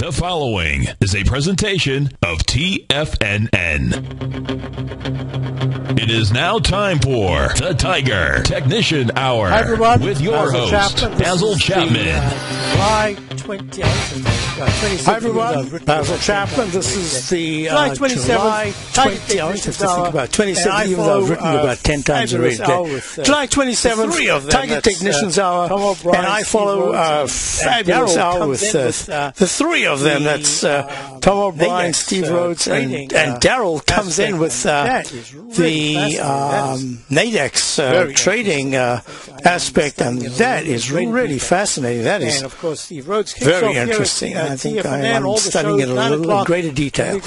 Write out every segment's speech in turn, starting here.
The following is a presentation of TFNN. It is now time for the Tiger Technician Hour. Hi everyone, with your host, Basil Chapman. July 28th. Hi everyone, Basil Chapman. This is the July 27th. I have to think about 27, even though I've written about 10 times already. July 27th, Tiger Technicians Hour, and I follow fabulous hour with the three of them. That's Tom O'Brien, Steve Rhodes, and Daryl comes in with the Nadex trading aspect, and that is really fascinating. That is very interesting. I think I'm studying it a little in greater detail.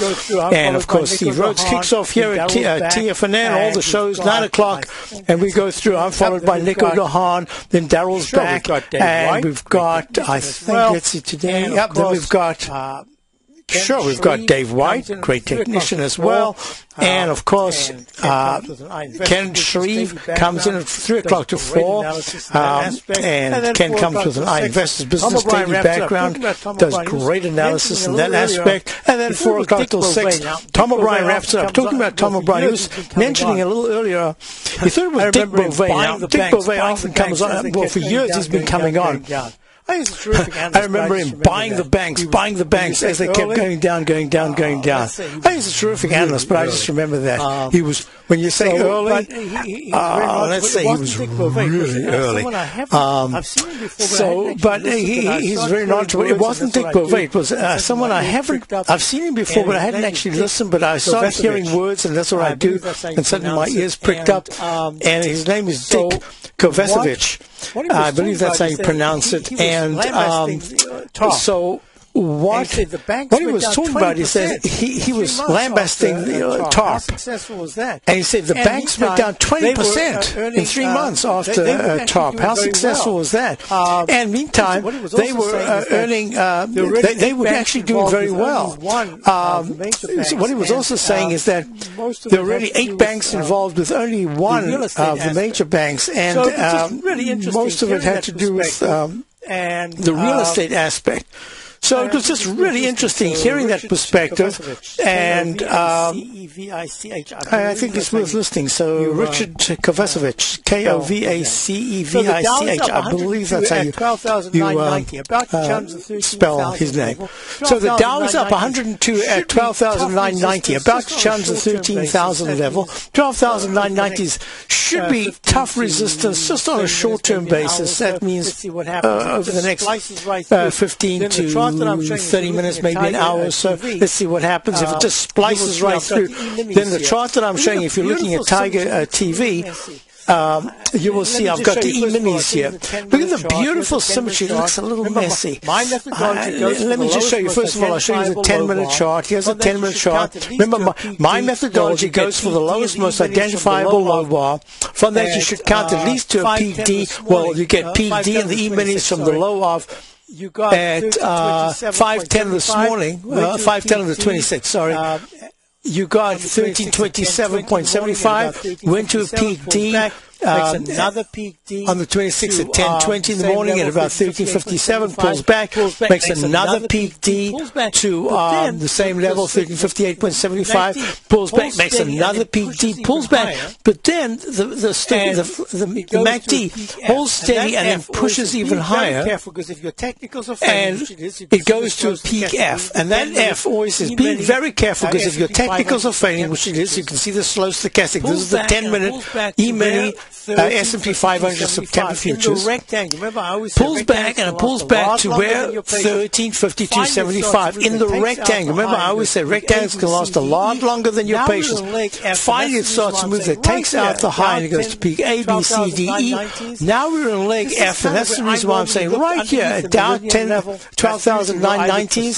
And of course, Steve Rhodes kicks off here at TFNN, all the shows, 9 o'clock, and we go through. I'm followed by Nick O'Gahan, then Daryl's back, and we've got, I think, let's see, today, then we've got... Sure, we've got Dave White, great technician as well, and of course, Ken Shreve comes in at 3 o'clock to 4, and Ken comes with an iInvestors business daily background, does great analysis in that aspect, and then 4 o'clock till 6, Tom O'Brien wraps it up. Talking about Tom O'Brien, he was mentioning a little earlier, he thought it was Dick Beauvais. Now, Dick Beauvais often comes on, well, for years he's been coming on. I remember him buying the banks as they kept going down. I think he's a terrific analyst, but I just remember that. He was, when you say early, let's say he was really early. But he's very knowledgeable. It wasn't Dick Beauvais, it was someone I've seen him before, but I hadn't actually listened, but I started hearing words, and that's what I do, and suddenly my ears pricked up, and his name is Dick Kovacevich. I believe that's how you pronounce it. And so what he was talking about, he said he was lambasting TARP. And he said the banks went down 20% in 3 months after TARP. How successful was that? And meantime, they were earning, they were actually doing very well. So what he was also saying is that there were already 8 banks involved with only one of the major banks, and most of it had to do with the real estate aspect. So it was just really interesting hearing that perspective, and I think it's worth listening. So Richard Kovacevich, Kovacevich, I believe that's how you spell his name. So the Dow is up 102 at 12,990, about to challenge the 13,000 level. 12,990 should be tough resistance just on a short-term basis. That means over the next 15 to 30 minutes, maybe an hour or so. Let's see what happens. If it just splices right through, then the chart that I'm showing, if you're looking at Tiger TV, you will see I've got the E-minis here. Look at the beautiful symmetry. It looks a little messy. Let me just show you. First of all, I'll show you the 10-minute chart. Here's a 10-minute chart. Remember, my methodology goes for the lowest, most identifiable low bar. From that, you should count at least to a peak D. Well, you get peak D in the E-minis from the low of at 5:10 this morning, 5:10 on the 26th, sorry. You got 1327.75, went to a peak D. Another peak D on the 26th at 10:20 in the morning at about 13:57, pulls back, makes another peak D to the same level, 13:58.75, pulls back, makes another peak D, pulls back, but then the MACD holds steady and then pushes even higher, and it goes to a peak F, and that F always says, be very careful, because if your technicals are failing, which it is, you can see the slow stochastic. This is the 10-minute E-mini S&P 500 September futures, pulls back, and it pulls back to where 1352.75 in the rectangle. Remember, I always say rectangles can last a lot longer than your patience. Finally, it starts to move. It takes out the high and it goes to peak A, B, C, D, E. Now we're in leg F, and that's the reason why I'm saying right here at down 12,990.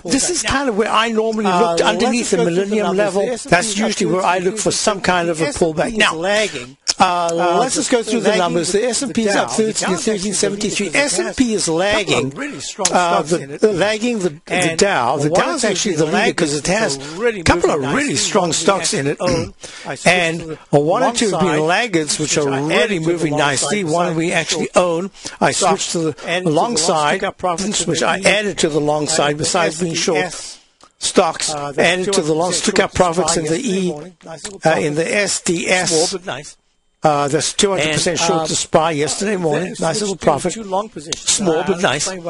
This is kind of where I normally look underneath the millennium level. That's usually where I look for some kind of a pullback. Now, Let's just go through the numbers. The S&P is up 13 to 1373. S&P is lagging. Lagging the Dow. The Dow is actually the leader because it has a couple of really strong stocks in it, and one or two have been laggards, which are really moving nicely. One we actually own. I switched to the long side, which I added to the long side besides being short. Stocks added to the long, took up profits in the in the SDS. That's 200% short to SPY yesterday morning. Nice little profit. Small but nice. And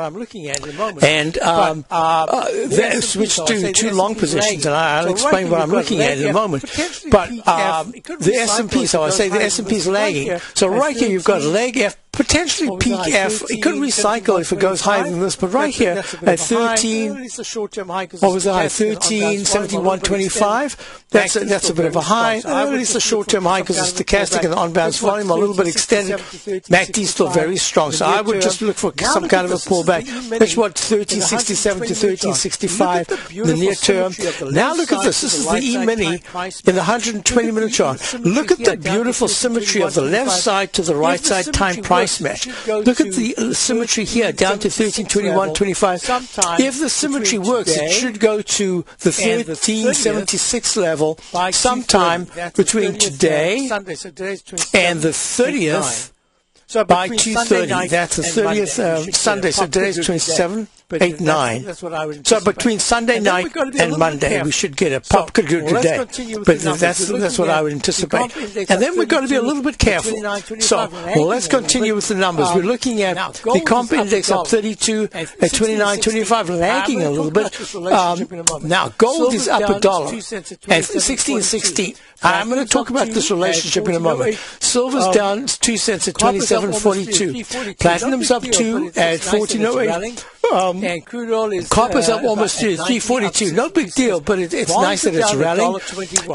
then switched to two long positions, and I'll explain what I'm looking at in a moment. But the S&P, so I say the S&P is lagging. So right here you've got leg F, potentially peak F. It could recycle if it goes higher than this, but right here at 13, what was the high? 1371.25. That's a bit of a high. It's a short-term high because it's stochastic and the on-bounce volume a little bit extended. MACD is still very strong, so I would just look for some kind of a pullback. That's what 1367 to 1365, the near term. Now look at this. This is the E-mini in the 120-minute chart. Look at the beautiful symmetry of the left side to the right side time price match. Look at the symmetry here down to 1321.25. If the symmetry works, it should go to the 1376 level sometime between today and the 30th by 2:30. That's the 30th Sunday. So today's 27, 8, 9. So between Sunday night and Monday, we should get a pop. Could go today, but that's what I would anticipate. And then we've got to be a little bit careful. So let's continue with the numbers. We're looking at the comp index up 32 at 29.25, lagging a little bit. Now gold is up $1 at 16.16. I'm going to talk about this relationship in a moment. Silver's down 2 cents at 27.42. Platinum's up 2 at 14.08. And crude oil is copper's up almost to 342. No big deal, but it's nice that it's rallying.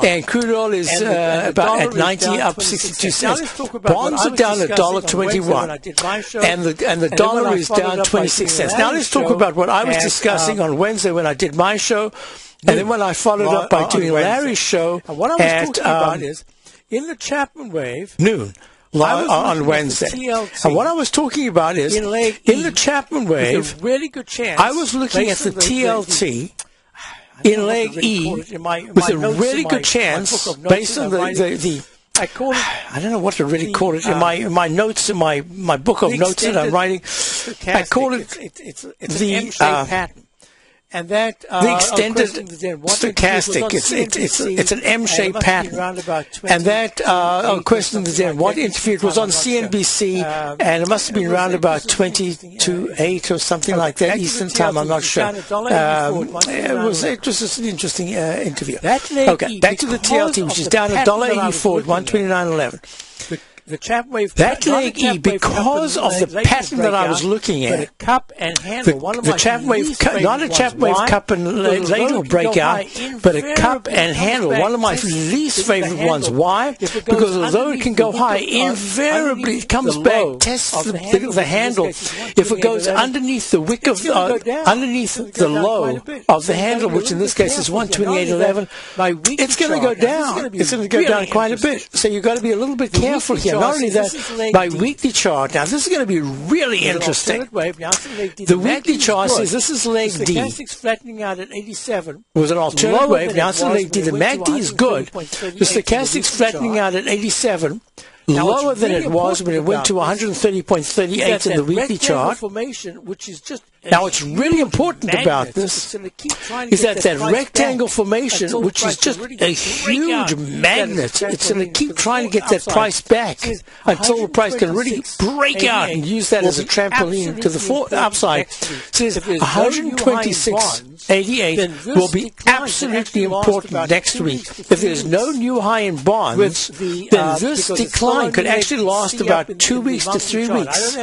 And crude oil is about at 90, up 62 cents. Bonds are down $1.21, and the dollar is down 26 cents. Now let's talk about what I was discussing on Wednesday when I did my show, and then when I followed up by doing Larry's show at in the ChapmanWave noon. On Wednesday. And what I was talking about is, in the ChapmanWave, really good chance, I was looking at the TLT in leg E with a really good chance, based on the I call it, I don't know what to really call it, in my notes, in my book of notes that I'm writing, I call it the M-shaped pattern. And that the extended stochastic, it's an M-shaped pattern, and that question then what interfered was on CNBC, and it must have been around about 20 to 8 or something like that Eastern time. I'm not sure. It was just an interesting interview. Okay, back to the TLT, which is down $1.84 at 129.11. The ChapmanWave, that leg E, because of the pattern that I was looking at, the cup and handle, the ChapmanWave, not a ChapmanWave cup and ladle breakout, but a cup and handle, one of my least favorite ones. Why? Because although it can go high, invariably it comes back, tests the handle. If it goes underneath the wick of, underneath the low of the handle, which in this case is 128.11, it's going to go down. It's going to go down quite a bit. So you've got to be a little bit careful here. Not only that, by weekly chart, now this is going to be really interesting. The weekly chart says this is leg D. The stochastic's flattening out at 87. It was an alternate wave. Now it's leg D. The MACD is good. The stochastic's flattening out at 87. Lower than it was when it went to 130.38 in the weekly chart. Now, what's really important about this is that rectangle formation, which is just a huge magnet, it's going to keep trying to get that price back until the price can really break out and use that as a trampoline to the upside. Says 126.88 will be absolutely important next week. If there's no new high in bonds, then this decline could actually last about 2 weeks to 3 weeks.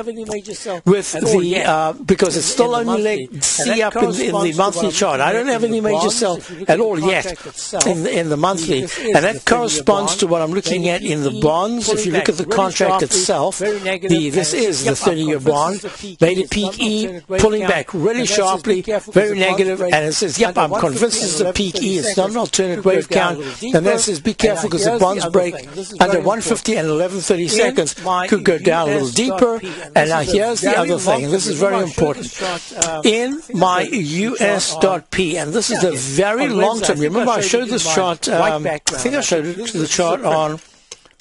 With the because it's still still only leg C up in the monthly chart. I don't have any major sell at all yet in the monthly. And that corresponds to what I'm looking at in the bonds. If you look at the contract itself, this is the 30-year bond. Made a peak E, pulling back really sharply, very negative. And it says, yep, I'm convinced this is a peak E. It's not an alternate wave count. And that says, be careful because the bonds break under 150 and 11:30 seconds could go down a little deeper. And now here's the other thing, and this is very important. In my US.P, and this is a very long term. Remember, I showed this chart, I think I showed it to the chart on,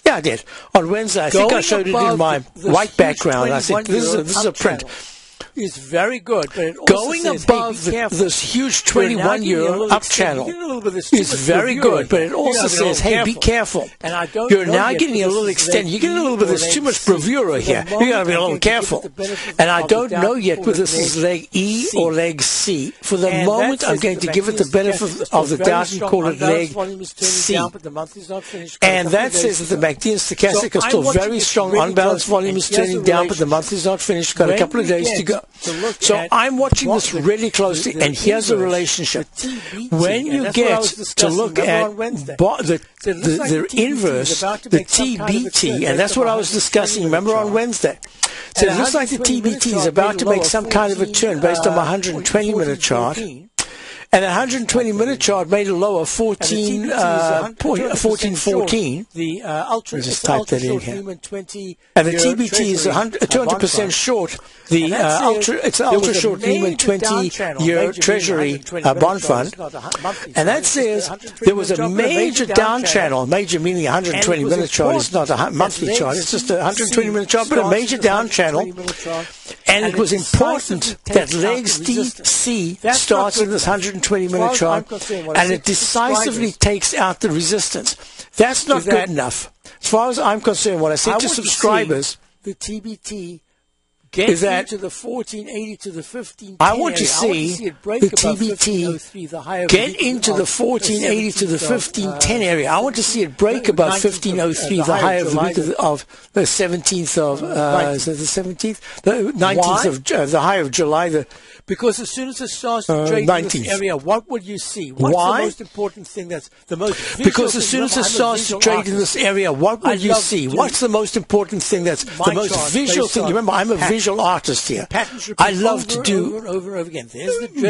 yeah, I did, on Wednesday. I think I showed it in my white background. I said, this is a print. Is very good, but it also going says, above hey, this huge 21-year up channel is very good, but it also says, hey, be careful. And I don't You're now getting a little extended. You're getting a little bit of too much bravura here. You got to be a little careful. And I don't know yet whether this is leg E or leg C. For the moment, I'm going to give it the benefit of the doubt and call it leg C. And that says that the MACD and stochastic are still very strong. Unbalanced volume is turning down, but the month is not finished. Got a couple of days to go. So I'm watching this really closely, and here's the relationship. When you get to look at the inverse, the TBT, and that's what I was discussing, remember, on Wednesday. So it looks like the TBT is about to make some kind of a turn based on my 120-minute chart. And the 120-minute chart made a low of 14.14. The ultra, just type that in here. And the TBT is 200% short. The it's an ultra short Lehman 20-year Treasury bond fund, and that says there was a major down channel. Major meaning 120-minute chart is not a monthly chart; it's just a 120-minute chart, but a major down channel. And it was important that legs DC starts in this 120-minute chart, and it decisively takes out the resistance. That's not good enough. As far as I'm concerned, what I said to subscribers, the TBT is that to the 1480 to the 1510 I want to see the TBT get into the 1480 to the 1510 area. I want to see it break above 1503, the high of the week of the 17th of is it the 17th, the 19th of the high of July. Because as soon as it starts to trade in this area, what would you see? What's the most important thing that's the most visual Because as soon as it starts to trade in this area, what would you see? What's the most important thing that's the most visual thing? Remember, I'm a visual artist here. I love to do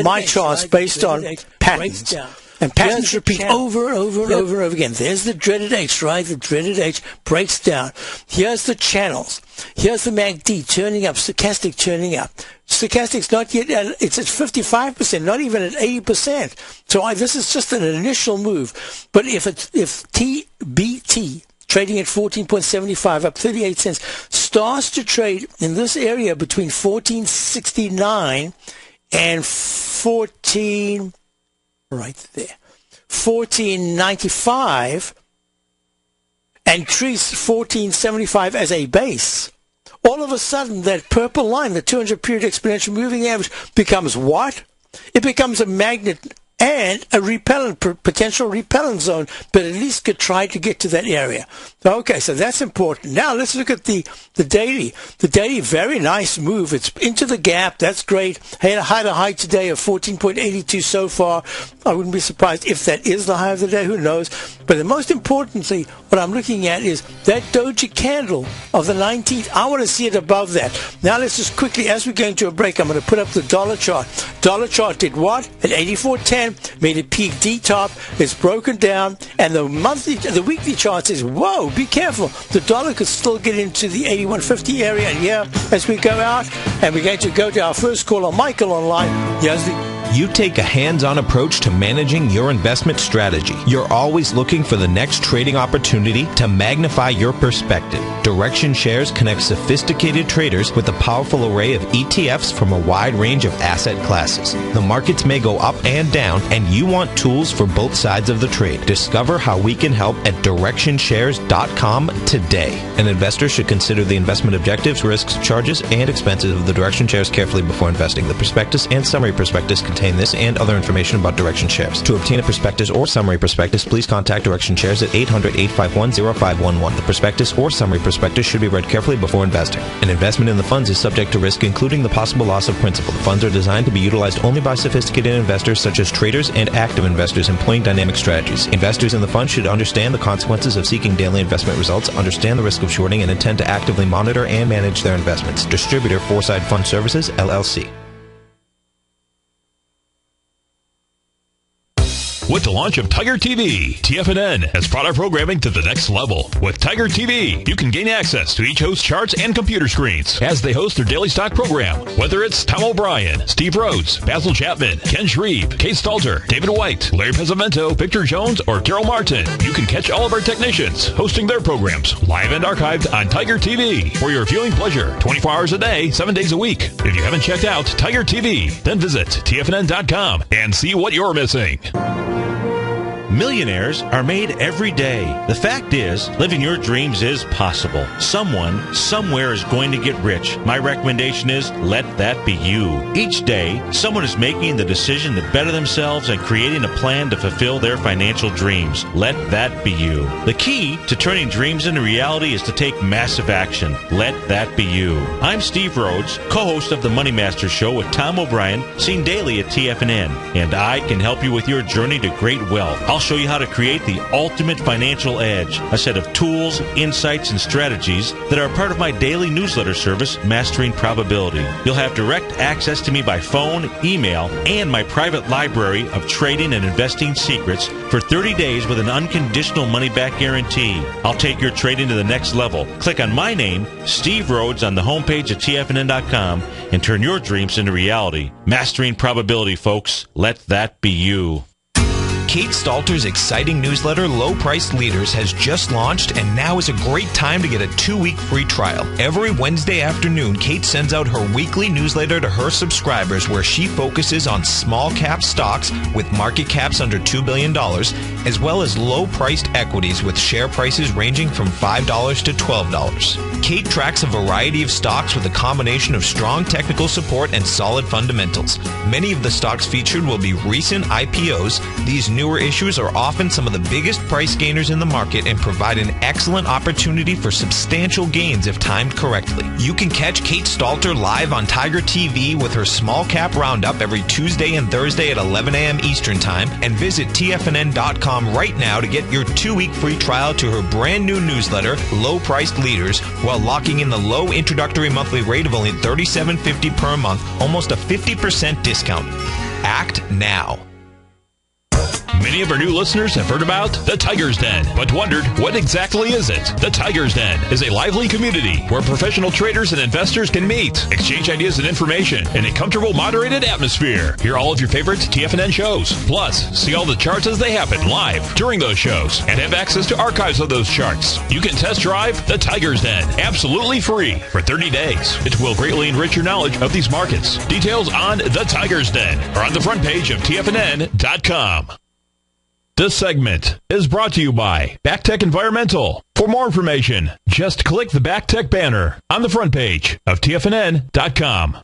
my charts based on patterns. And patterns repeat over and over and over and over again. There's the dreaded H, right? The dreaded H breaks down. Here's the channels. Here's the MACD turning up, stochastic turning up. Stochastic's not yet, it's at 55%, not even at 80%. So this is just an initial move. But if TBT, trading at 14.75, up 38 cents, starts to trade in this area between 1469 and 1495, and treats 1475 as a base, all of a sudden that purple line, the 200-period exponential moving average, becomes what? It becomes a magnet and a repellent, potential repellent zone, but at least could try to get to that area. Okay, so that's important. Now let's look at the daily. The daily, very nice move. It's into the gap. That's great. Had a high today of 14.82 so far. I wouldn't be surprised if that is the high of the day. Who knows? But the most importantly, what I'm looking at is that doji candle of the 19th. I want to see it above that. Now let's just quickly, as we go into a break, I'm going to put up the dollar chart. Dollar chart did what? At 84.10. Made a peak D top, it's broken down, and the weekly chart says, whoa, be careful. The dollar could still get into the 81.50 area, and yeah, as we go out, and we're going to go to our first caller, Michael, online. Here's the... You take a hands-on approach to managing your investment strategy. You're always looking for the next trading opportunity to magnify your perspective. Direction Shares connects sophisticated traders with a powerful array of ETFs from a wide range of asset classes. The markets may go up and down, and you want tools for both sides of the trade. Discover how we can help at DirectionShares.com today. An investor should consider the investment objectives, risks, charges, and expenses of the Direction Shares carefully before investing. The prospectus and summary prospectus contain obtain this and other information about Direction Shares. To obtain a prospectus or summary prospectus, please contact Direction Shares at 800-851-0511. The prospectus or summary prospectus should be read carefully before investing. An investment in the funds is subject to risk, including the possible loss of principal. The funds are designed to be utilized only by sophisticated investors such as traders and active investors employing dynamic strategies. Investors in the fund should understand the consequences of seeking daily investment results, understand the risk of shorting, and intend to actively monitor and manage their investments. Distributor Foreside Fund Services, LLC. With the launch of Tiger TV, TFNN has brought our programming to the next level. With Tiger TV, you can gain access to each host's charts and computer screens as they host their daily stock program. Whether it's Tom O'Brien, Steve Rhodes, Basil Chapman, Ken Shreve, Kate Stalter, David White, Larry Pesavento, Victor Jones, or Carol Martin, you can catch all of our technicians hosting their programs live and archived on Tiger TV for your viewing pleasure 24 hours a day, 7 days a week. If you haven't checked out Tiger TV, then visit TFNN.com and see what you're missing. Millionaires are made every day. The fact is, living your dreams is possible. Someone, somewhere is going to get rich. My recommendation is, let that be you. Each day, someone is making the decision to better themselves and creating a plan to fulfill their financial dreams. Let that be you. The key to turning dreams into reality is to take massive action. Let that be you. I'm Steve Rhodes, co-host of the Money Master Show with Tom O'Brien, seen daily at TFNN, and I can help you with your journey to great wealth. I'll show you how to create the ultimate financial edge, a set of tools, insights, and strategies that are part of my daily newsletter service, Mastering Probability. You'll have direct access to me by phone, email, and my private library of trading and investing secrets for 30 days with an unconditional money-back guarantee. I'll take your trading to the next level. Click on my name, Steve Rhodes, on the homepage at TFNN.com and turn your dreams into reality. Mastering Probability, folks. Let that be you. Kate Stalter's exciting newsletter, Low Priced Leaders, has just launched, and now is a great time to get a 2-week free trial. Every Wednesday afternoon, Kate sends out her weekly newsletter to her subscribers where she focuses on small cap stocks with market caps under $2 billion, as well as low-priced equities with share prices ranging from $5 to $12. Kate tracks a variety of stocks with a combination of strong technical support and solid fundamentals. Many of the stocks featured will be recent IPOs. These newer issues are often some of the biggest price gainers in the market and provide an excellent opportunity for substantial gains if timed correctly. You can catch Kate Stalter live on Tiger TV with her small cap roundup every Tuesday and Thursday at 11 a.m. Eastern Time, and visit TFNN.com right now to get your 2-week free trial to her brand new newsletter, Low Priced Leaders, while locking in the low introductory monthly rate of only $37.50 per month, almost a 50% discount. Act now. Many of our new listeners have heard about the Tiger's Den, but wondered, what exactly is it? The Tiger's Den is a lively community where professional traders and investors can meet, exchange ideas and information in a comfortable, moderated atmosphere. Hear all of your favorite TFNN shows, plus see all the charts as they happen live during those shows, and have access to archives of those charts. You can test drive the Tiger's Den absolutely free for 30 days. It will greatly enrich your knowledge of these markets. Details on the Tiger's Den are on the front page of TFNN.com. This segment is brought to you by BackTech Environmental. For more information, just click the BackTech banner on the front page of TFNN.com.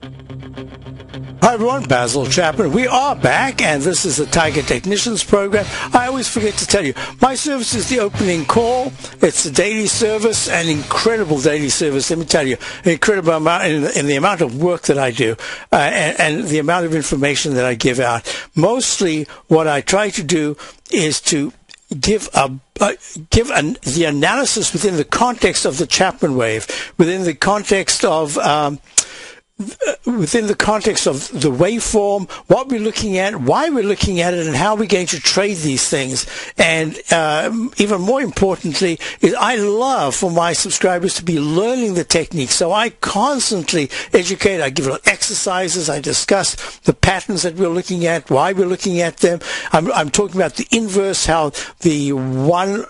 Hi everyone, Basil Chapman. We are back, and this is the Tiger Technicians program. I always forget to tell you, my service is the opening call. It's a daily service, an incredible daily service. Let me tell you, an incredible amount in the amount of work that I do and the amount of information that I give out. Mostly, what I try to do is to give the analysis within the context of the ChapmanWave, within the context of the waveform, what we're looking at, why we're looking at it, and how we're going to trade these things. And even more importantly, is I love for my subscribers to be learning the techniques. So I constantly educate. I give them exercises. I discuss the patterns that we're looking at, why we're looking at them. I'm talking about the inverse, how the one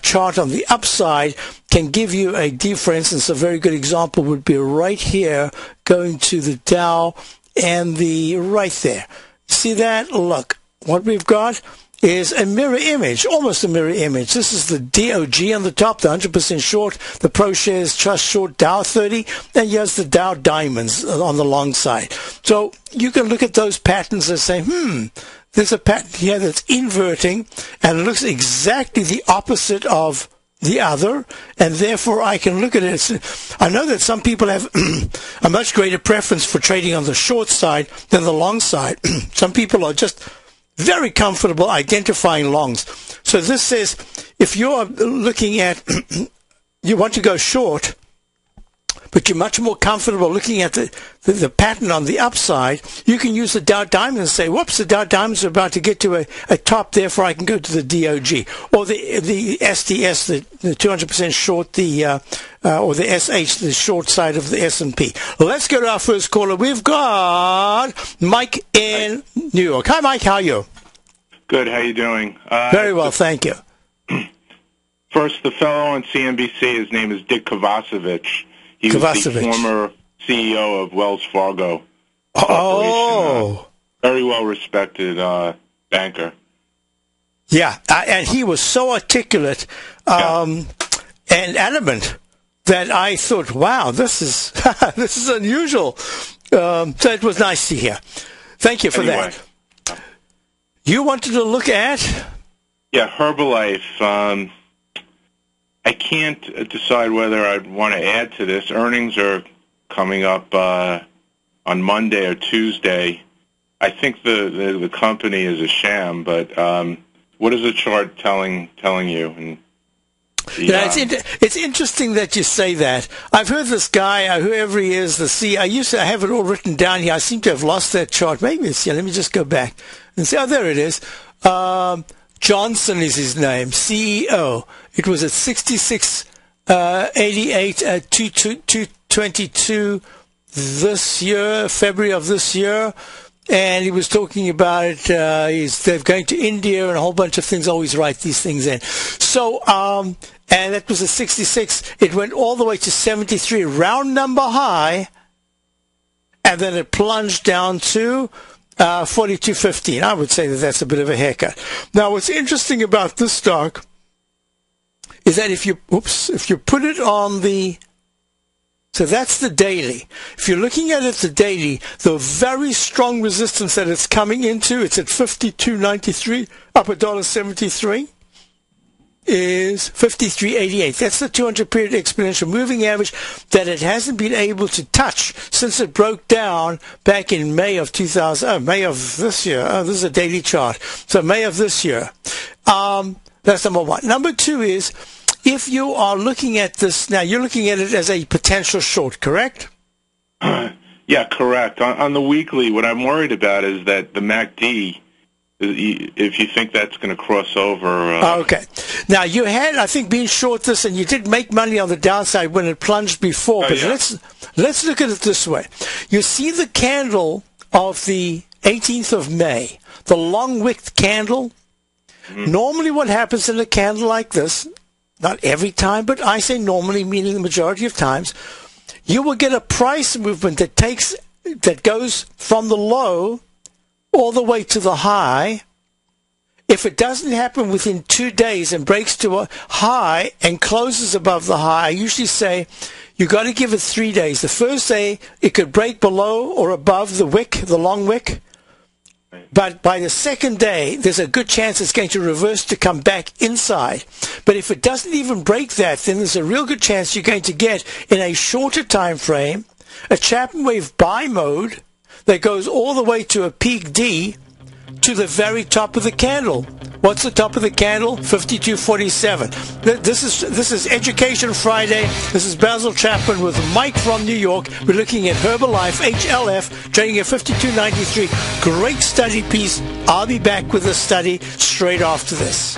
chart on the upside can give you a D. For instance, a very good example would be right here, going to the Dow and the right there. See that? Look, what we've got is a mirror image, almost a mirror image. This is the DOG on the top, the 100% short, the ProShares Trust Short Dow 30, and here's the Dow Diamonds on the long side. So you can look at those patterns and say, there's a pattern here that's inverting, and it looks exactly the opposite of the other, and therefore I can look at it. I know that some people have a much greater preference for trading on the short side than the long side. Some people are just very comfortable identifying longs. So this says if you're looking at, you want to go short, but you're much more comfortable looking at the pattern on the upside, you can use the Dow Diamonds and say, whoops, the Dow Diamonds are about to get to a top, therefore I can go to the DOG. Or the SDS, the 200% short, or the SH, the short side of the S&P. Let's go to our first caller. We've got Mike in New York. Hi, Mike. How are you? Good. How you doing? Very well, thank you. First, the fellow on CNBC, his name is Dick Kovacevic. He was the former CEO of Wells Fargo. Oh. Very well-respected banker. Yeah, and he was so articulate and adamant that I thought, wow, this is this is unusual. So it was nice to hear. Thank you for that. You wanted to look at? Yeah, Herbalife. I can't decide whether I'd want to add to this. Earnings are coming up on Monday or Tuesday. I think the company is a sham, but what is the chart telling you? And it's interesting that you say that. I've heard this guy, whoever he is, the CEO. I have it all written down here. I seem to have lost that chart. Maybe it's here. Let me just go back and see. Oh, there it is. Johnson is his name, CEO. It was at 66.88 at 222 this year, February of this year, and he was talking about they're going to India and a whole bunch of things. I always write these things in. So, and that was at 66. It went all the way to 73, round number high, and then it plunged down to 42.15. I would say that that's a bit of a haircut. Now, what's interesting about this stock is that if you put it on so that's the daily. If you're looking at it the daily, the very strong resistance that it's coming into, it's at 52.93, up $1.73, is 53.88. That's the 200-period exponential moving average that it hasn't been able to touch since it broke down back in May of this year. Oh, this is a daily chart. So May of this year. That's number one. Number two is, if you are looking at this now, you're looking at it as a potential short, correct? Yeah, correct. On the weekly, what I'm worried about is that the MACD, if you think that's going to cross over. Okay. Now, you had, I think, been short this, and you did make money on the downside when it plunged before. But let's look at it this way. You see the candle of the 18th of May, the long-wicked candle. Mm-hmm. Normally what happens in a candle like this, not every time, but I say normally, meaning the majority of times, you will get a price movement that goes from the low all the way to the high. If it doesn't happen within 2 days and breaks to a high and closes above the high, I usually say you got to give it 3 days. The first day, it could break below or above the wick, the long wick. But by the second day, there's a good chance it's going to reverse to come back inside. But if it doesn't even break that, then there's a real good chance you're going to get, in a shorter time frame, a ChapmanWave buy mode that goes all the way to a peak D to the very top of the candle. What's the top of the candle? 52.47. This is Education Friday. This is Basil Chapman with Mike from New York. We're looking at Herbalife, HLF, trading at 52.93. Great study piece. I'll be back with the study straight after this.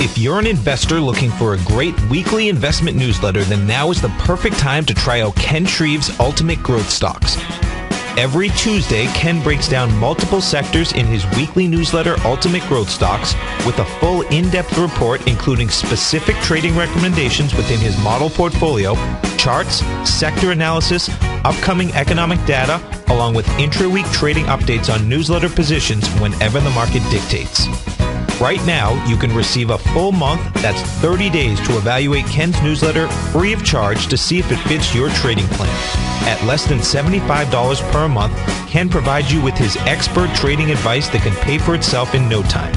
If you're an investor looking for a great weekly investment newsletter, then now is the perfect time to try out Ken Shreve's Ultimate Growth Stocks. Every Tuesday, Ken breaks down multiple sectors in his weekly newsletter, Ultimate Growth Stocks, with a full in-depth report including specific trading recommendations within his model portfolio, charts, sector analysis, upcoming economic data, along with intra-week trading updates on newsletter positions whenever the market dictates. Right now, you can receive a full month, that's 30 days, to evaluate Ken's newsletter free of charge to see if it fits your trading plan. At less than $75 per month, Ken provides you with his expert trading advice that can pay for itself in no time.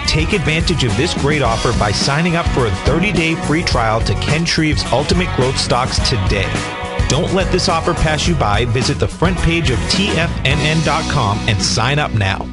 Take advantage of this great offer by signing up for a 30-day free trial to Ken Shreve's Ultimate Growth Stocks today. Don't let this offer pass you by. Visit the front page of TFNN.com and sign up now.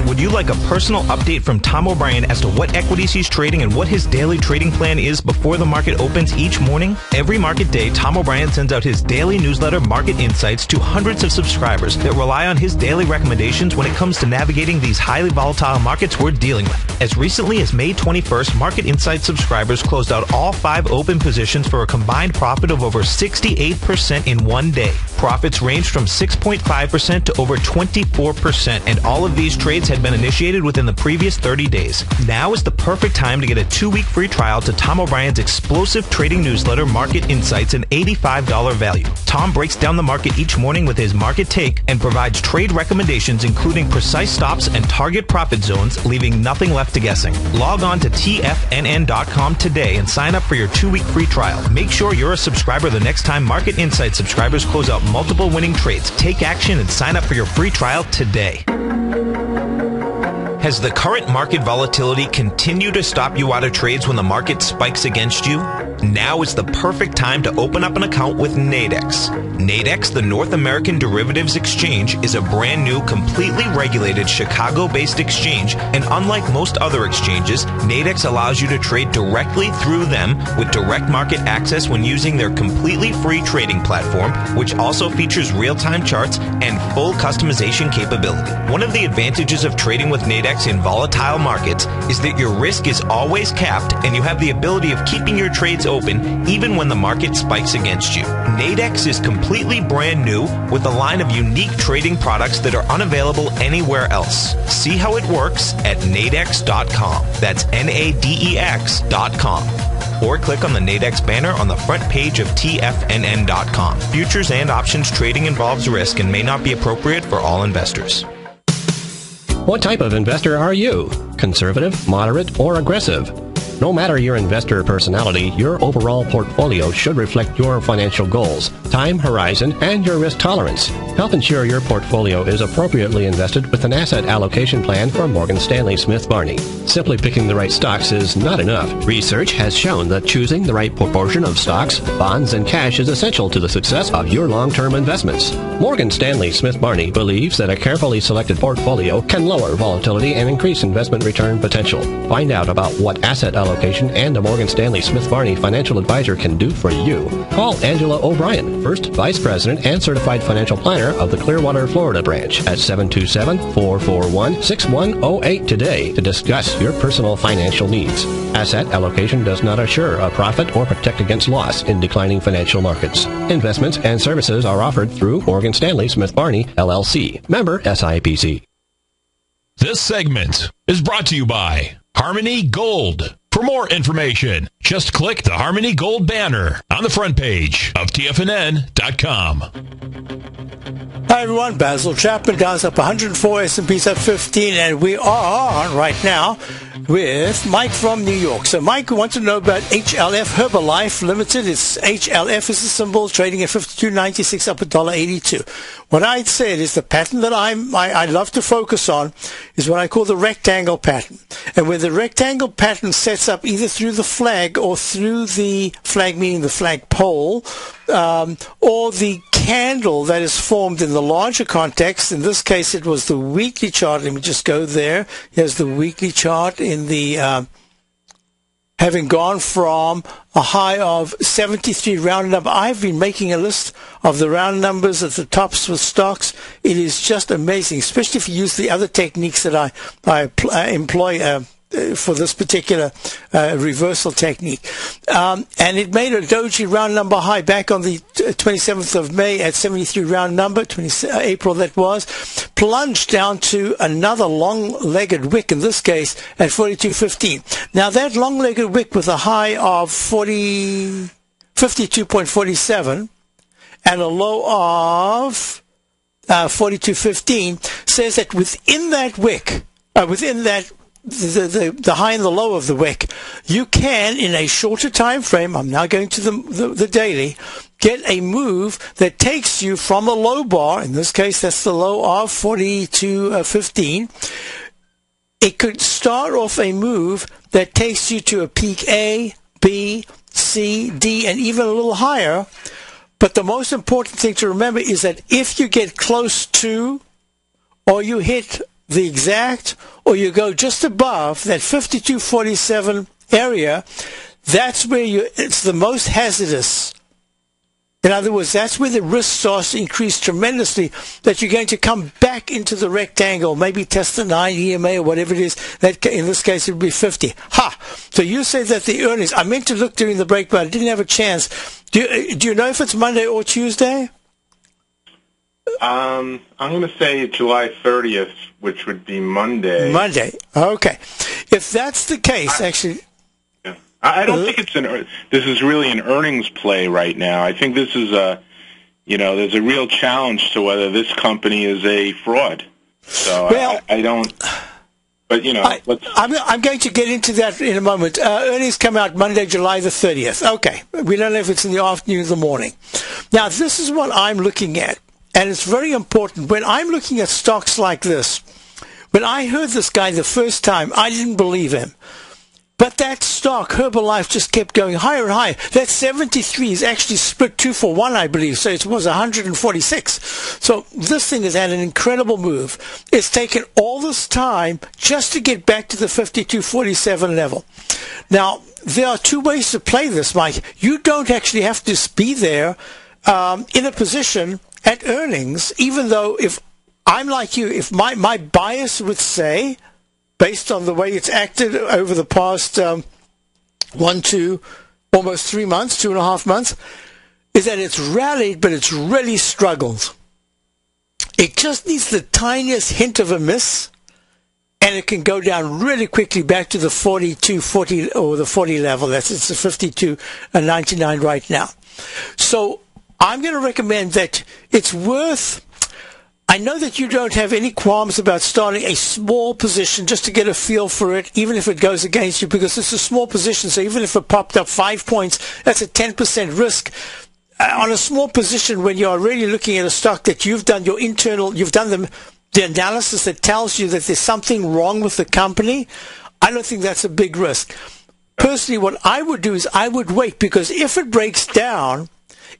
Would you like a personal update from Tom O'Brien as to what equities he's trading and what his daily trading plan is before the market opens each morning? Every market day, Tom O'Brien sends out his daily newsletter, Market Insights, to hundreds of subscribers that rely on his daily recommendations when it comes to navigating these highly volatile markets we're dealing with. As recently as May 21st, Market Insights subscribers closed out all 5 open positions for a combined profit of over 68% in one day. Profits ranged from 6.5% to over 24%, and all of these trades had been initiated within the previous 30 days. Now is the perfect time to get a 2-week free trial to Tom O'Brien's explosive trading newsletter, Market Insights, an $85 value. Tom breaks down the market each morning with his market take and provides trade recommendations including precise stops and target profit zones, leaving nothing left to guessing. Log on to TFNN.com today and sign up for your 2-week free trial. Make sure you're a subscriber the next time Market Insights subscribers close out multiple winning trades. Take action and sign up for your free trial today. Has the current market volatility continued to stop you out of trades when the market spikes against you? Now is the perfect time to open up an account with Nadex. Nadex, the North American Derivatives Exchange, is a brand new, completely regulated Chicago-based exchange, and unlike most other exchanges, Nadex allows you to trade directly through them with direct market access when using their completely free trading platform, which also features real-time charts and full customization capability. One of the advantages of trading with Nadex in volatile markets is that your risk is always capped and you have the ability of keeping your trades open even when the market spikes against you. Nadex is completely brand new with a line of unique trading products that are unavailable anywhere else. See how it works at nadex.com. That's NADEX.com. Or click on the Nadex banner on the front page of TFNN.com. Futures and options trading involves risk and may not be appropriate for all investors. What type of investor are you? Conservative, moderate, or aggressive? No matter your investor personality, your overall portfolio should reflect your financial goals, time horizon, and your risk tolerance. Help ensure your portfolio is appropriately invested with an asset allocation plan from Morgan Stanley Smith Barney. Simply picking the right stocks is not enough. Research has shown that choosing the right proportion of stocks, bonds, and cash is essential to the success of your long-term investments. Morgan Stanley Smith Barney believes that a carefully selected portfolio can lower volatility and increase investment return potential. Find out about what asset allocation and a Morgan Stanley Smith Barney financial advisor can do for you. Call Angela O'Brien, First Vice President and Certified Financial Planner of the Clearwater, Florida branch at 727-441-6108 today to discuss your personal financial needs. Asset allocation does not assure a profit or protect against loss in declining financial markets. Investments and services are offered through Morgan Stanley Smith Barney, LLC. Member SIPC. This segment is brought to you by Harmony Gold. For more information, just click the Harmony Gold banner on the front page of TFNN.com. Hi everyone, Basil Chapman, Dow's up 104, S&P's up 15, and we are on right now with Mike from New York. So Mike, we want to know about HLF Herbalife Limited. It's HLF is the symbol, trading at $52.96, up $1.82. What I said is the pattern that I love to focus on is what I call the rectangle pattern. And when the rectangle pattern sets up either through the flag or through the flag, meaning the flag pole, or the candle that is formed in the larger context. In this case, it was the weekly chart. Let me just go there. Here's the weekly chart in the having gone from a high of 73 rounded up. I've been making a list of the round numbers at the tops with stocks. It is just amazing, especially if you use the other techniques that I employ for this particular reversal technique. And it made a doji round number high back on the 27th of May at 73 round number, April that was, plunged down to another long-legged wick, in this case at 42.15. Now that long-legged wick with a high of 52.47 and a low of 42.15 says that within that wick, within that the high and the low of the wick, you can, in a shorter time frame, I'm now going to the daily, get a move that takes you from a low bar, in this case that's the low of 42.15. It could start off a move that takes you to a peak A, B, C, D, and even a little higher. But the most important thing to remember is that if you get close to, or you hit the exact, or you go just above that 52.47 area, that's where it's the most hazardous. In other words, that's where the risk starts to increase tremendously, that you're going to come back into the rectangle, maybe test the 9 EMA or whatever it is. That in this case, it would be 50. Ha! So you say that the earnings, I meant to look during the break, but I didn't have a chance. Do you know if it's Monday or Tuesday? I'm going to say July 30th, which would be Monday. Monday. Okay. If that's the case, I don't think this is really an earnings play right now. I think this is there's a real challenge to whether this company is a fraud. So I don't. But I'm going to get into that in a moment. Earnings come out Monday, July the 30th. Okay, we don't know if it's in the afternoon or the morning. Now, this is what I'm looking at, and it's very important. When I'm looking at stocks like this, when I heard this guy the first time, I didn't believe him. But that stock, Herbalife, just kept going higher and higher. That 73 is actually split 2 for 1, I believe. So it was 146. So this thing has had an incredible move. It's taken all this time just to get back to the 52.47 level. Now, there are two ways to play this, Mike. You don't actually have to be there in a position at earnings, even though if I'm like you, if my bias would say, based on the way it's acted over the past 1 to almost 3 months, 2.5 months, is that it's rallied, but it's really struggled. It just needs the tiniest hint of a miss, and it can go down really quickly back to the 42.40 or the 40 level. It's the 52.99 right now. So I'm going to recommend that it's worth. I know that you don't have any qualms about starting a small position just to get a feel for it, even if it goes against you, because it's a small position. So even if it popped up 5 points, that's a 10% risk. On a small position, when you're really looking at a stock that you've done the analysis that tells you that there's something wrong with the company, I don't think that's a big risk. Personally, what I would do is I would wait, because if it breaks down,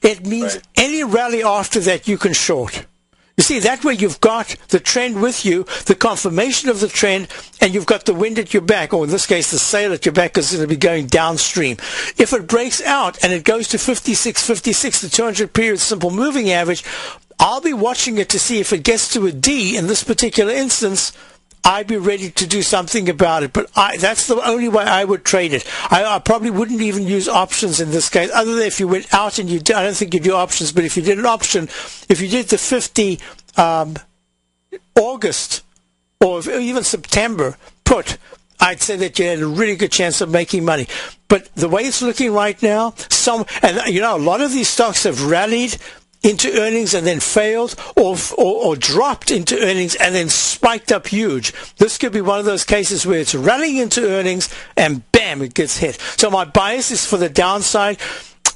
it means any rally after that you can short. You see, that way you've got the trend with you, the confirmation of the trend, and you've got the wind at your back, or in this case, the sail at your back, because it's going to be going downstream. If it breaks out and it goes to 56, the 200 period simple moving average, I'll be watching it to see if it gets to a D. In this particular instance, I'd be ready to do something about it, but that's the only way I would trade it. I probably wouldn't even use options in this case, other than if you went out and I don't think you do options, but if you did an option, if you did the 50 August or even September put, I'd say that you had a really good chance of making money. But the way it's looking right now, a lot of these stocks have rallied into earnings and then failed, or dropped into earnings and then spiked up huge. This could be one of those cases where it's rallying into earnings and bam, it gets hit. So my bias is for the downside.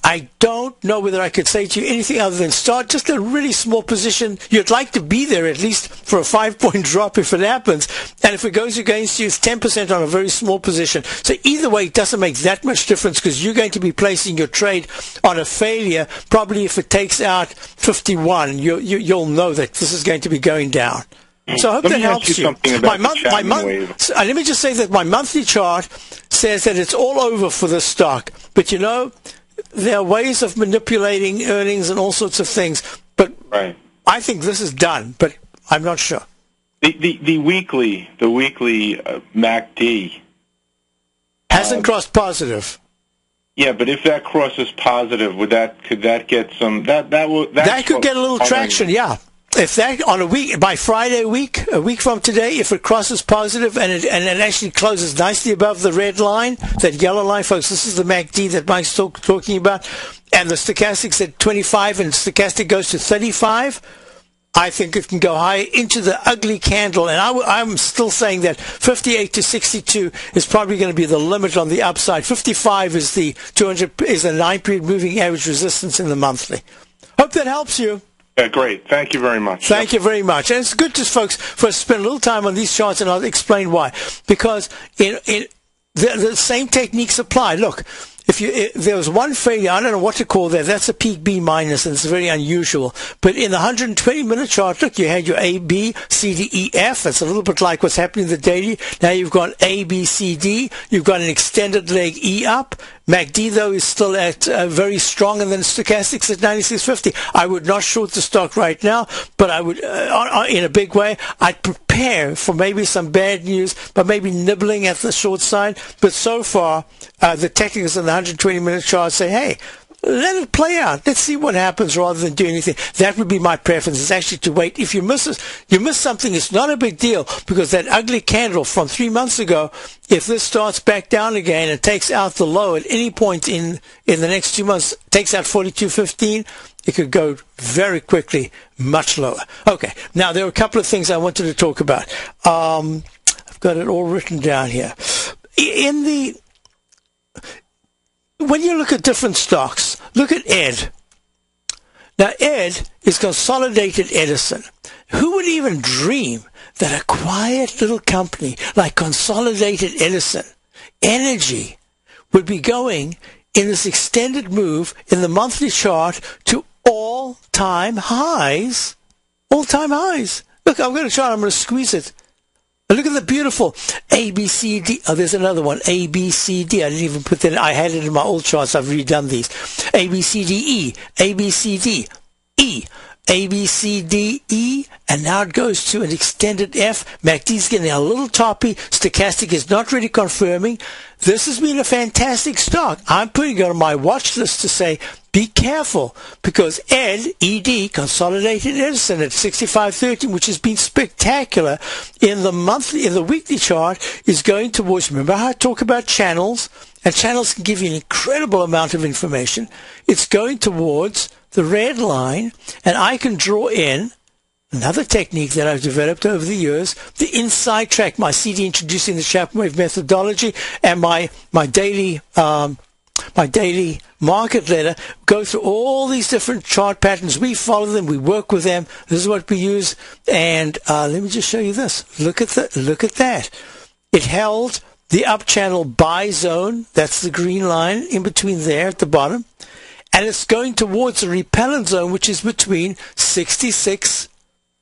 I don't know whether I could say to you anything other than start just a really small position. You'd like to be there at least for a 5-point drop if it happens. And if it goes against you, it's 10% on a very small position. So either way, it doesn't make that much difference, because you're going to be placing your trade on a failure. Probably if it takes out 51, you'll know that this is going to be going down. So I hope that helps you. Let me just say that my monthly chart says that it's all over for this stock. But there are ways of manipulating earnings and all sorts of things, but I think this is done, but I'm not sure. The weekly MACD hasn't crossed positive. Yeah, but if that crosses positive, could that get some that could get a little traction? Yeah. If that on a week by Friday a week from today, if it crosses positive and it actually closes nicely above the red line, that yellow line, folks, this is the MACD that Mike's talking about, and the stochastic's at 25 and stochastic goes to 35, I think it can go higher into the ugly candle, and I'm still saying that 58 to 62 is probably going to be the limit on the upside. 55 is the 9-period moving average resistance in the monthly. Hope that helps you. Great. Thank you very much. Thank you very much. And it's good, folks, for us to spend a little time on these charts, and I'll explain why. Because the same techniques apply. Look, if there was one failure, I don't know what to call that. That's a peak B minus, and it's very unusual. But in the 120-minute chart, look, you had your A, B, C, D, E, F. That's a little bit like what's happening in the daily. Now you've got A, B, C, D. You've got an extended leg E up. MACD, though, is still at very strong, and then stochastics at 96.50. I would not short the stock right now, but I would, in a big way, I'd prepare for maybe some bad news, but maybe nibbling at the short side. But so far, the technicals in the 120-minute chart say, hey, let it play out. Let's see what happens rather than do anything. That would be my preference, is actually to wait. If you miss something, it's not a big deal, because that ugly candle from 3 months ago, if this starts back down again and takes out the low at any point in the next 2 months, takes out 42.15, it could go very quickly much lower. Okay, now there are a couple of things I wanted to talk about. I've got it all written down here. When you look at different stocks, look at ED. Now, ED is Consolidated Edison. Who would even dream that a quiet little company like Consolidated Edison Energy would be going in this extended move in the monthly chart to all-time highs? All-time highs. Look, I'm going to squeeze it. Look at the beautiful A, B, C, D. Oh, there's another one. A, B, C, D. I didn't even put that in. I had it in my old charts. I've redone these. A, B, C, D, E. A, B, C, D, E. A, B, C, D, E. And now it goes to an extended F. MACD's getting a little toppy. Stochastic is not really confirming. This has been a fantastic stock. I'm putting it on my watch list to say, be careful, because ED, Consolidated Edison at 65.13, which has been spectacular in the weekly chart, is going towards, remember how I talk about channels, and channels can give you an incredible amount of information. It's going towards the red line, and I can draw in another technique that I've developed over the years, the inside track, my CD introducing the ChapmanWave methodology, and my daily market letter, go through all these different chart patterns. We follow them. We work with them. This is what we use. And let me just show you this. Look at that. It held the up channel buy zone. That's the green line in between there at the bottom. And it's going towards the repellent zone, which is between 66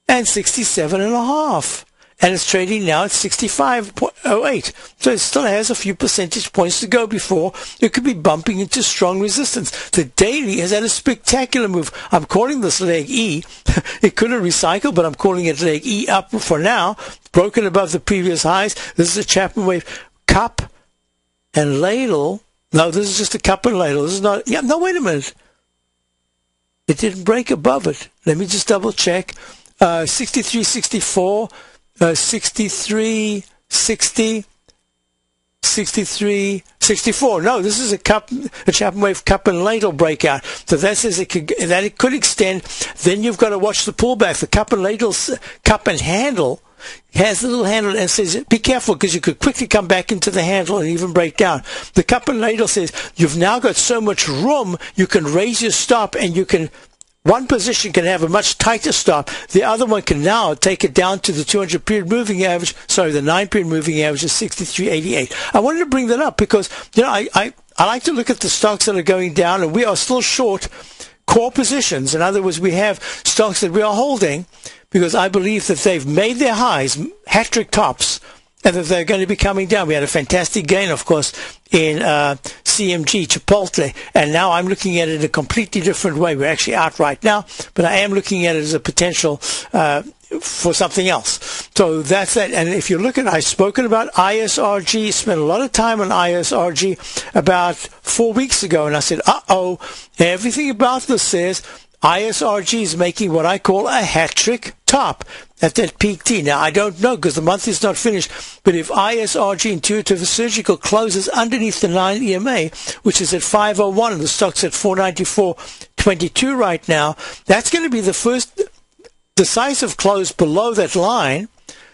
and 67.5. And it's trading now at 65.08. So it still has a few percentage points to go before it could be bumping into strong resistance. The daily has had a spectacular move. I'm calling this leg E. It could have recycled, but I'm calling it leg E up for now. Broken above the previous highs. This is a ChapmanWave cup and ladle. No, this is just a cup and ladle. This is not... Yeah, no, wait a minute. It didn't break above it. Let me just double check. 63.64... 63, 60, 63, 64. No, this is a ChapmanWave cup and ladle breakout. So that says it could extend. Then you've got to watch the pullback. The cup and ladle's cup and handle has a little handle and says, be careful, because you could quickly come back into the handle and even break down. The cup and ladle says, you've now got so much room, you can raise your stop, and you can... One position can have a much tighter stop. The other one can now take it down to the 200-period moving average. Sorry, the 9-period moving average is 63.88. I wanted to bring that up because, I like to look at the stocks that are going down, and we are still short core positions. In other words, we have stocks that we are holding because I believe that they've made their highs, hat-trick tops, and that they're going to be coming down. We had a fantastic gain, of course, in CMG, Chipotle, and now I'm looking at it in a completely different way. We're actually out right now, but I am looking at it as a potential for something else. So that's that. And if you look at, I've spoken about ISRG, spent a lot of time on ISRG about 4 weeks ago, and I said, everything about this says ISRG is making what I call a hat-trick top at that peak D. Now, I don't know because the month is not finished, but if ISRG Intuitive Surgical closes underneath the 9 EMA, which is at 501, and the stock's at 494.22 right now, that's going to be the first decisive close below that line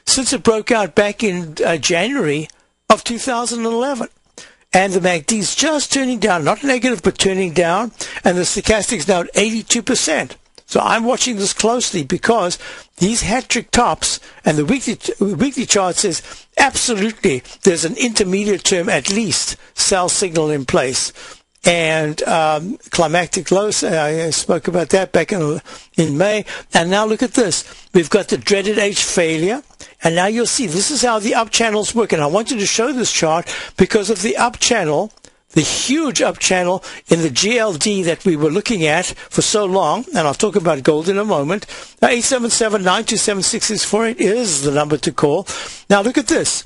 since it broke out back in January of 2011. And the MACD is just turning down, not negative, but turning down, and the stochastic is now at 82%. So I'm watching this closely because these hat-trick tops, and the weekly chart says absolutely there's an intermediate term at least sell signal in place. And climactic lows, I spoke about that back in May. And now look at this. We've got the dreaded H failure. And now you'll see this is how the up channels work. And I wanted to show this chart because of the up channel, the huge up channel in the GLD that we were looking at for so long. And I'll talk about gold in a moment. 877-927-6648 is the number to call. Now look at this.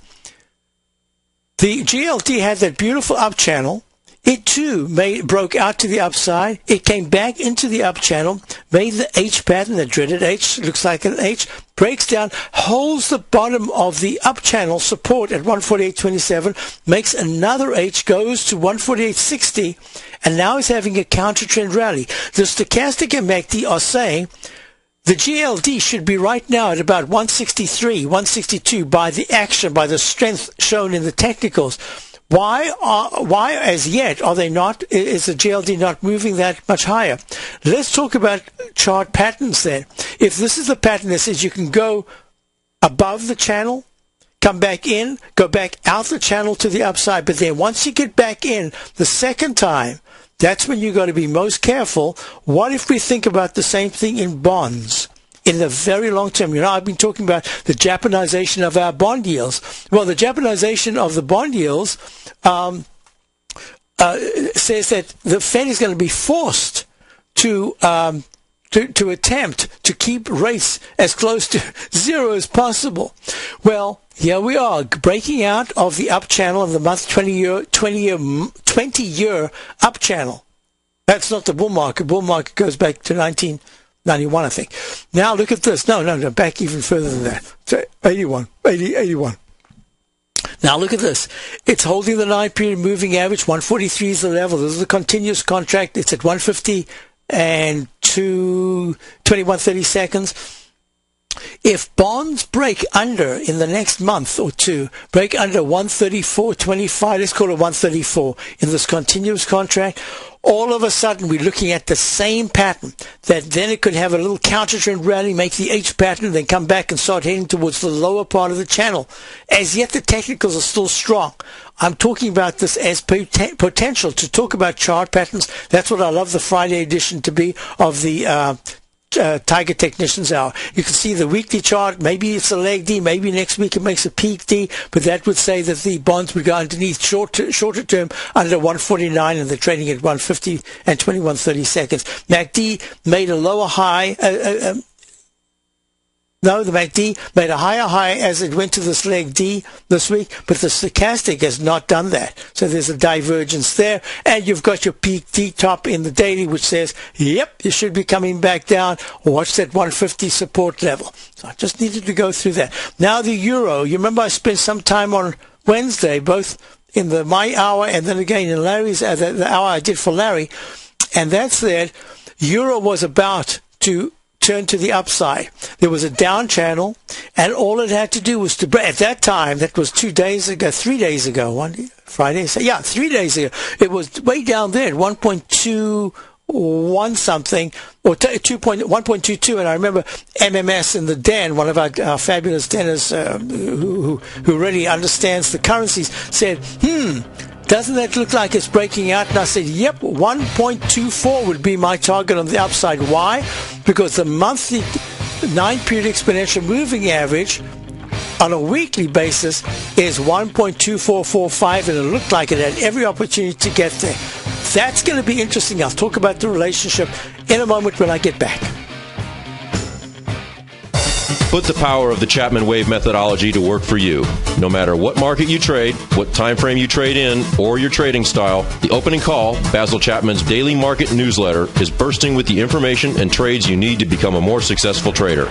The GLD had that beautiful up channel. It too broke out to the upside. It came back into the up channel, made the H pattern, the dreaded H, looks like an H, breaks down, holds the bottom of the up channel support at 148.27, makes another H, goes to 148.60, and now is having a counter trend rally. The stochastic and MACD are saying the GLD should be right now at about 163, 162 by the action, by the strength shown in the technicals. Why as yet are they not, is the GLD not moving that much higher? Let's talk about chart patterns then. If this is the pattern that says you can go above the channel, come back in, go back out the channel to the upside, but then once you get back in the second time, that's when you've got to be most careful. What if we think about the same thing in bonds? In the very long term, I've been talking about the Japanization of our bond yields. Well, the Japanization of the bond yields says that the Fed is going to be forced to attempt to keep rates as close to zero as possible. Well, here we are, breaking out of the up channel of the month 20-year up channel. That's not the bull market. Bull market goes back to 1991, I think. Now look at this. No, back even further than that. So 81. Now look at this. It's holding the 9-period moving average. 143 is the level. This is a continuous contract. It's at 150 and 21.30 seconds. If bonds break under in the next month or two, break under 134.25, let's call it 134 in this continuous contract, all of a sudden we're looking at the same pattern, that then it could have a little counter trend rally, make the H pattern, then come back and start heading towards the lower part of the channel. As yet the technicals are still strong. I'm talking about this as potential to talk about chart patterns. That's what I love the Friday edition to be of the Tiger Technicians Hour. You can see the weekly chart. Maybe it's a leg D. Maybe next week it makes a peak D. But that would say that the bonds would go underneath shorter term under 149, and they're trading at 150 and 21.30 seconds. MACD made a lower high. No, the MACD made a higher high as it went to this leg D this week, but the stochastic has not done that. So there's a divergence there, and you've got your peak D top in the daily, which says, yep, you should be coming back down. Watch that 150 support level. So I just needed to go through that. Now the euro. You remember I spent some time on Wednesday, both in my hour and then again in Larry's, the hour I did for Larry, and that's that euro was about to turn to the upside. There was a down channel, and all it had to do was to break. At that time, that was 3 days ago, Friday, so yeah, 3 days ago. It was way down there at 1.21 something, or 1.22, and I remember MMS in the den, one of our fabulous denners who really understands the currencies, said, doesn't that look like it's breaking out? And I said, yep, 1.24 would be my target on the upside. Why? Because the monthly 9-period exponential moving average on a weekly basis is 1.2445, and it looked like it had every opportunity to get there. That's going to be interesting. I'll talk about the relationship in a moment when I get back. Put the power of the ChapmanWave methodology to work for you. No matter what market you trade, what time frame you trade in, or your trading style, the Opening Call, Basil Chapman's daily market newsletter, is bursting with the information and trades you need to become a more successful trader.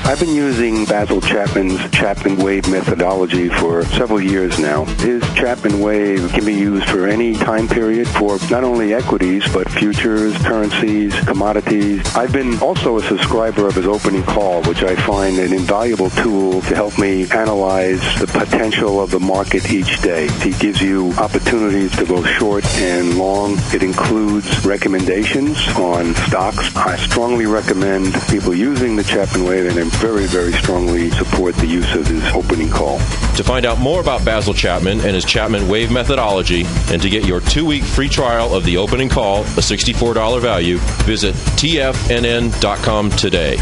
I've been using Basil Chapman's ChapmanWave methodology for several years now. His ChapmanWave can be used for any time period for not only equities, but futures, currencies, commodities. I've been also a subscriber of his Opening Call, which I find an invaluable tool to help me analyze the potential of the market each day. He gives you opportunities to go short and long. It includes recommendations on stocks. I strongly recommend people using the ChapmanWave, and I very, very strongly support the use of his Opening Call. To find out more about Basil Chapman and his ChapmanWave methodology, and to get your 2-week free trial of the Opening Call, a $64 value, visit tfnn.com today.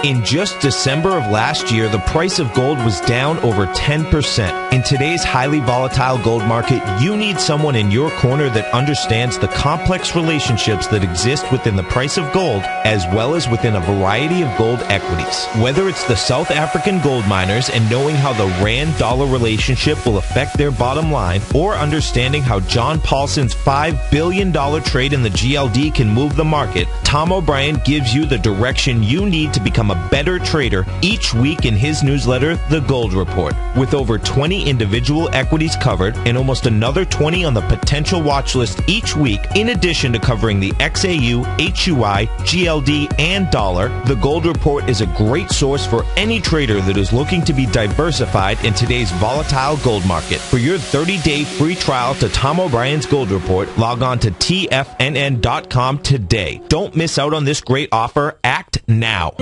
In just December of last year, the price of gold was down over 10%. In today's highly volatile gold market, you need someone in your corner that understands the complex relationships that exist within the price of gold, as well as within a variety of gold equities. Whether it's the South African gold miners and knowing how the Rand-dollar relationship will affect their bottom line, or understanding how John Paulson's $5 billion trade in the GLD can move the market, Tom O'Brien gives you the direction you need to become a better trader each week in his newsletter, The Gold Report. With over 20 individual equities covered and almost another 20 on the potential watch list each week, in addition to covering the XAU, HUI, GLD, and dollar, The Gold Report is a great source for any trader that is looking to be diversified in today's volatile gold market. For your 30-day free trial to Tom O'Brien's Gold Report, log on to tfnn.com today. Don't miss out on this great offer. Act now.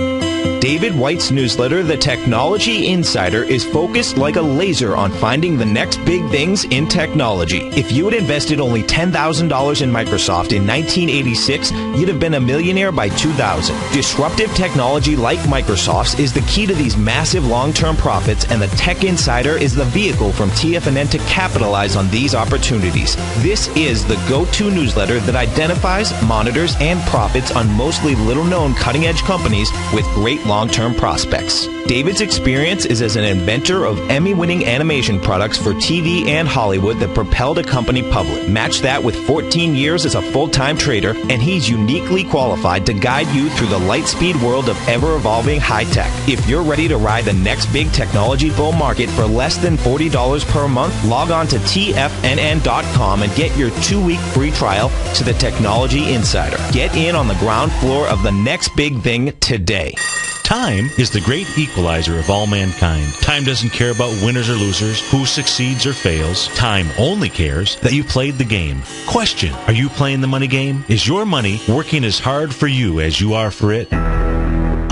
David White's newsletter, The Technology Insider, is focused like a laser on finding the next big things in technology. If you had invested only $10,000 in Microsoft in 1986, you'd have been a millionaire by 2000. Disruptive technology like Microsoft's is the key to these massive long-term profits, and the Tech Insider is the vehicle from TFNN to capitalize on these opportunities. This is the go-to newsletter that identifies, monitors, and profits on mostly little-known cutting-edge companies with great long-term prospects. David's experience is as an inventor of Emmy-winning animation products for TV and Hollywood that propelled a company public. Match that with 14 years as a full-time trader, and he's uniquely qualified to guide you through the light-speed world of ever-evolving high-tech. If you're ready to ride the next big technology bull market for less than $40 per month, log on to tfnn.com and get your 2-week free trial to the Technology Insider. Get in on the ground floor of the next big thing today. Time is the great equalizer of all mankind. Time doesn't care about winners or losers, who succeeds or fails. Time only cares that you played the game. Question: are you playing the money game? Is your money working as hard for you as you are for it?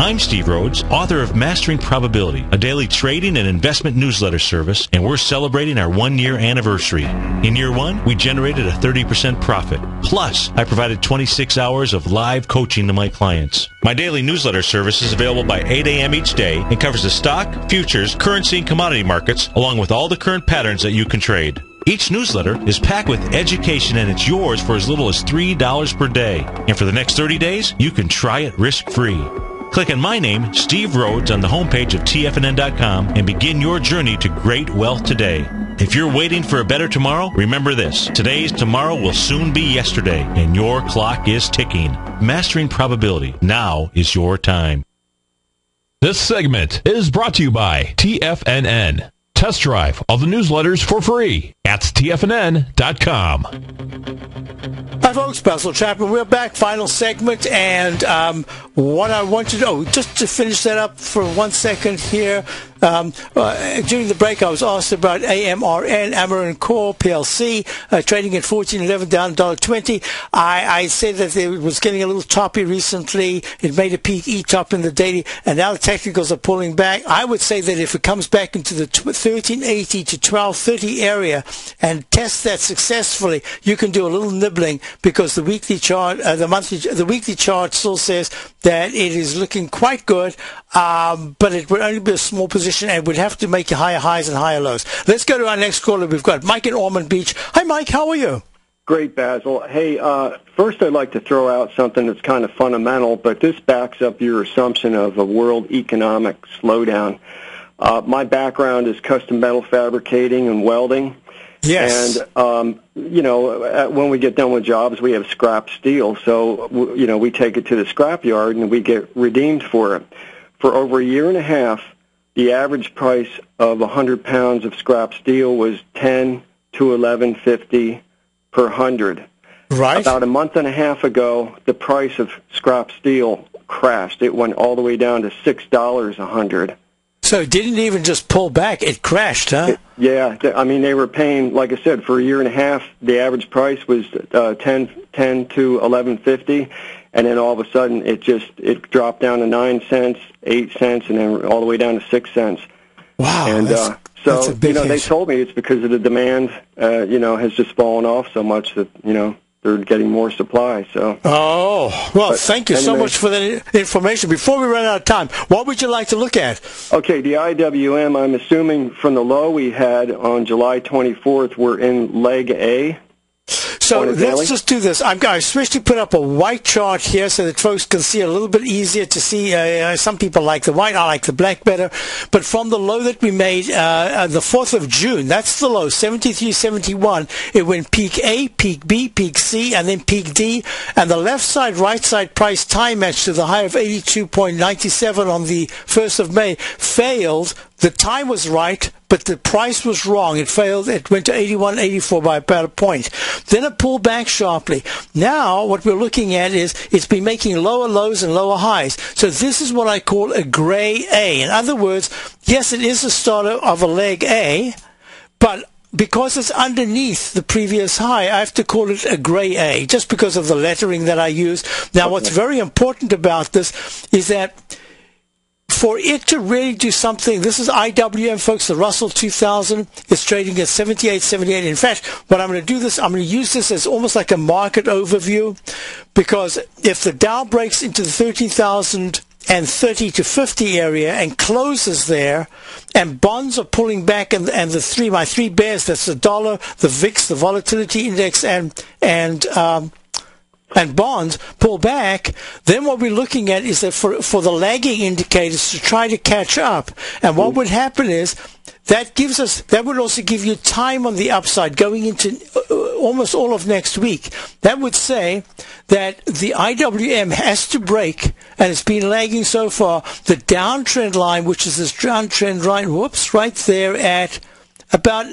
I'm Steve Rhodes, author of Mastering Probability, a daily trading and investment newsletter service, and we're celebrating our 1-year anniversary. In year 1, we generated a 30% profit. Plus, I provided 26 hours of live coaching to my clients. My daily newsletter service is available by 8 a.m. each day and covers the stock, futures, currency, and commodity markets, along with all the current patterns that you can trade. Each newsletter is packed with education, and it's yours for as little as $3 per day. And for the next 30 days, you can try it risk-free. Click on my name, Steve Rhodes, on the homepage of tfnn.com and begin your journey to great wealth today. If you're waiting for a better tomorrow, remember this: today's tomorrow will soon be yesterday, and your clock is ticking. Mastering Probability. Now is your time. This segment is brought to you by TFNN. Test drive all the newsletters for free at tfnn.com. Hi, folks. Basil Chapman. We're back. Final segment. And what I want to do, just to finish that up for 1 second here. During the break, I was asked about AMRN, Amarin Core PLC, trading at $14.11, down $1.20. I said that it was getting a little choppy recently. It made a peak E-top in the daily, and now the technicals are pulling back. I would say that if it comes back into the 1380 to 1230 area and tests that successfully, you can do a little nibbling, because the weekly chart, the weekly chart still says that it is looking quite good, but it would only be a small position and would have to make higher highs and higher lows. Let's go to our next caller. We've got Mike in Ormond Beach. Hi, Mike. How are you? Great, Basil. Hey, first I'd like to throw out something that's kind of fundamental, but this backs up your assumption of a world economic slowdown. My background is custom metal fabricating and welding. Yes. And, when we get done with jobs, we have scrap steel. So, we take it to the scrap yard and we get redeemed for it. For over a year and a half, the average price of 100 pounds of scrap steel was $10 to $11.50 per 100. Right. About a month and a half ago, the price of scrap steel crashed. It went all the way down to $6 a 100. So it didn't even just pull back, it crashed, huh? Yeah, I mean, they were paying, like I said, for a year and a half, the average price was $10 to $11.50, and then all of a sudden it dropped down to 9 cents, 8 cents, and then all the way down to 6 cents. Wow. And that's a big hit. they told me it's because of the demand, has just fallen off so much that, they're getting more supply. So. Oh, well, thank you so much for that information. Before we run out of time, what would you like to look at? Okay, the IWM, I'm assuming from the low we had on July 24th, we're in leg A. So let's just do this. I especially put up a white chart here so that folks can see a little bit easier to see. Some people like the white. I like the black better. But from the low that we made, the 4th of June, that's the low, 73.71. It went peak A, peak B, peak C, and then peak D. And the left side, right side price time match to the high of 82.97 on the 1st of May failed. The time was right, but the price was wrong. It failed. It went to 81.84 by about a point. Then it pulled back sharply. Now what we're looking at is it's been making lower lows and lower highs. So this is what I call a gray A. In other words, yes, it is the start of a leg A, but because it's underneath the previous high, I have to call it a gray A, just because of the lettering that I use. Now, what's very important about this is that for it to really do something, this is IWM, folks, the Russell 2000 is trading at 78.78. In fact, what I'm going to do this, I'm going to use this as almost like a market overview, because if the Dow breaks into the 13,030 to 50 area and closes there, and bonds are pulling back, and my three bears, that's the dollar, the VIX, the volatility index, and bonds pull back, then what we're looking at is that for the lagging indicators to try to catch up. And what would happen is that would also give you time on the upside going into almost all of next week. That would say that the IWM has to break, and it's been lagging so far, the downtrend line, which is this downtrend line, right there at about,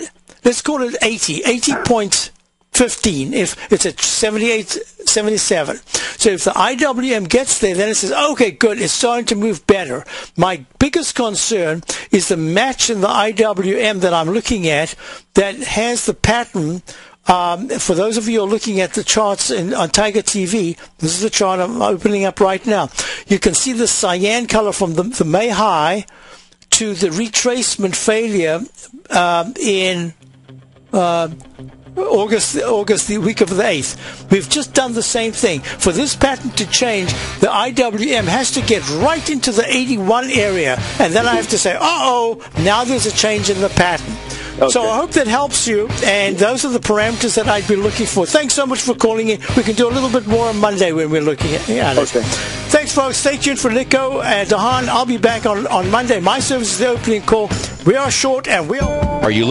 let's call it 80 points. 15 if it's at 77. So if the IWM gets there, then it says, okay, good, it's starting to move better. My biggest concern is the match in the IWM that I'm looking at that has the pattern. For those of you who are looking at the charts on Tiger TV, this is the chart I'm opening up right now. You can see the cyan color from the May high to the retracement failure in August, the week of the 8th. We've just done the same thing. For this pattern to change, the IWM has to get right into the 81 area, and then I have to say, now there's a change in the pattern. Okay. So I hope that helps you, and those are the parameters that I'd be looking for. Thanks so much for calling in. We can do a little bit more on Monday when we're looking at it. Okay. Thanks, folks. Stay tuned for Nico and Dahan. I'll be back on Monday. My service is the opening call. We are short, and we are... Are you